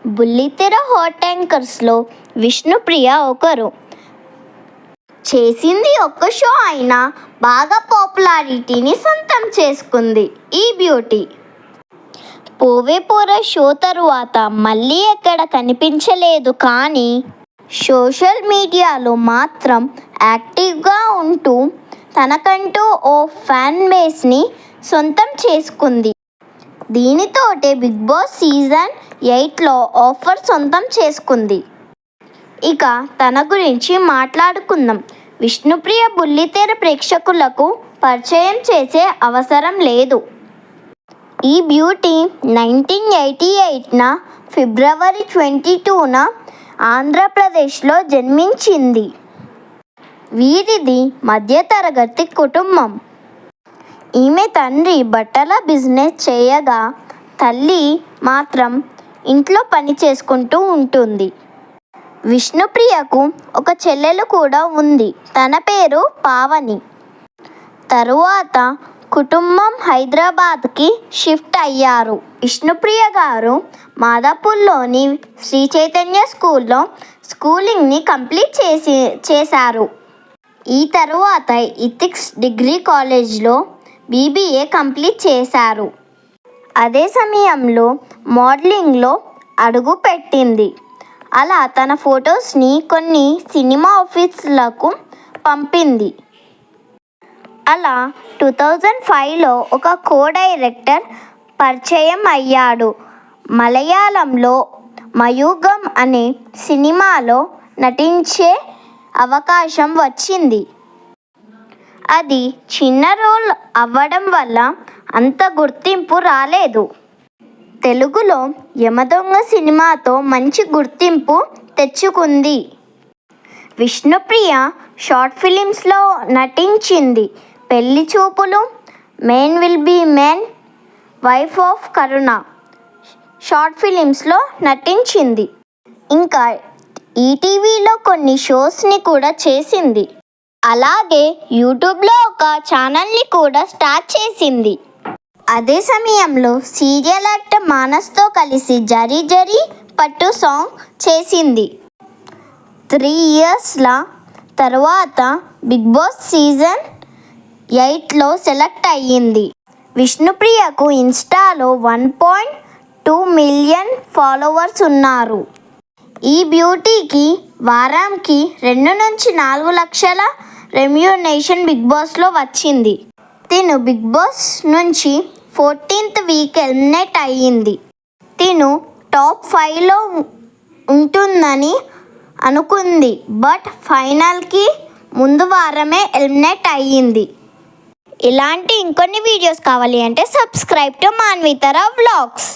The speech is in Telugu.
బుల్లితెర హాట్ యాంకర్స్లో విష్ణుప్రియ ఒకరు. చేసింది ఒక్క షో అయినా బాగా పాపులారిటీని సొంతం చేసుకుంది ఈ బ్యూటీ. పోవే పోరా షో తరువాత మళ్ళీ ఎక్కడ కనిపించలేదు, కానీ సోషల్ మీడియాలో మాత్రం యాక్టివ్గా ఉంటూ తనకంటూ ఓ ఫ్యాన్ బేస్ని సొంతం చేసుకుంది. దీనితోటే బిగ్ బాస్ సీజన్ 8లో ఆఫర్ సొంతం చేసుకుంది. ఇక తన గురించి మాట్లాడుకుందాం. విష్ణుప్రియ బుల్లితెర ప్రేక్షకులకు పరిచయం చేసే అవసరం లేదు. ఈ బ్యూటీ 1988న ఫిబ్రవరి 22న ఆంధ్రప్రదేశ్లో జన్మించింది. వీరిది మధ్యతరగతి కుటుంబం. ఈమె తండ్రి బట్టల బిజినెస్ చేయగా తల్లి మాత్రం ఇంట్లో పని చేసుకుంటూ ఉంటుంది. విష్ణుప్రియకు ఒక చెల్లెలు కూడా ఉంది. తన పేరు పావని. తరువాత కుటుంబం హైదరాబాద్కి షిఫ్ట్ అయ్యారు. విష్ణుప్రియ గారు మాదాపూర్లోని శ్రీ చైతన్య స్కూల్లో స్కూలింగ్ని కంప్లీట్ చేశారు. ఈ తరువాత ఇథిక్స్ డిగ్రీ కాలేజ్లో BBA కంప్లీట్ చేశారు. అదే సమయంలో మోడలింగ్లో అడుగుపెట్టింది. అలా తన ఫొటోస్ని కొన్ని సినిమా ఆఫీసులకు పంపింది. అలా 2005లో ఒక కో-డైరెక్టర్ పరిచయం అయ్యాడు. మలయాళంలో మయూగం అనే సినిమాలో నటించే అవకాశం వచ్చింది. అది చిన్న రోల్ అవ్వడం వల్ల అంత గుర్తింపు రాలేదు. తెలుగులో యమదొంగ సినిమాతో మంచి గుర్తింపు తెచ్చుకుంది. విష్ణుప్రియ షార్ట్ ఫిలిమ్స్లో నటించింది. Pelli Choopulu, men will be men, wife of Karuna short ఫిలిమ్స్లో నటించింది. ఇంకా ఈటీవీలో కొన్ని షోస్ని కూడా చేసింది. అలాగే యూట్యూబ్లో ఒక ఛానల్ని కూడా స్టార్ట్ చేసింది. అదే సమయంలో సీరియల్ యాక్టర్ మానస్తో కలిసి జరీ జరీ పట్టు సాంగ్ చేసింది. 3 ఇయర్స్ల తర్వాత బిగ్ బాస్ సీజన్ 8లో సెలెక్ట్ అయ్యింది. విష్ణుప్రియకు ఇన్స్టాలో 1.2 మిలియన్ ఫాలోవర్స్ ఉన్నారు. ఈ బ్యూటీకి వారానికి 2 నుంచి 4 లక్షల రెమ్యూనరేషన్ బిగ్ బాస్లో వచ్చింది. తిను బిగ్ బాస్ నుంచి 14th వీక్ ఎలిమినేట్ అయ్యింది. తిను టాప్ 5లో ఉంటుందని అనుకుంది, బట్ ఫైనల్కి ముందు వారమే ఎలిమినేట్ అయ్యింది. ఇలాంటి ఇంకొన్ని వీడియోస్ కావాలి అంటే సబ్స్క్రైబ్ టు మాన్వితరా వ్లాగ్స్.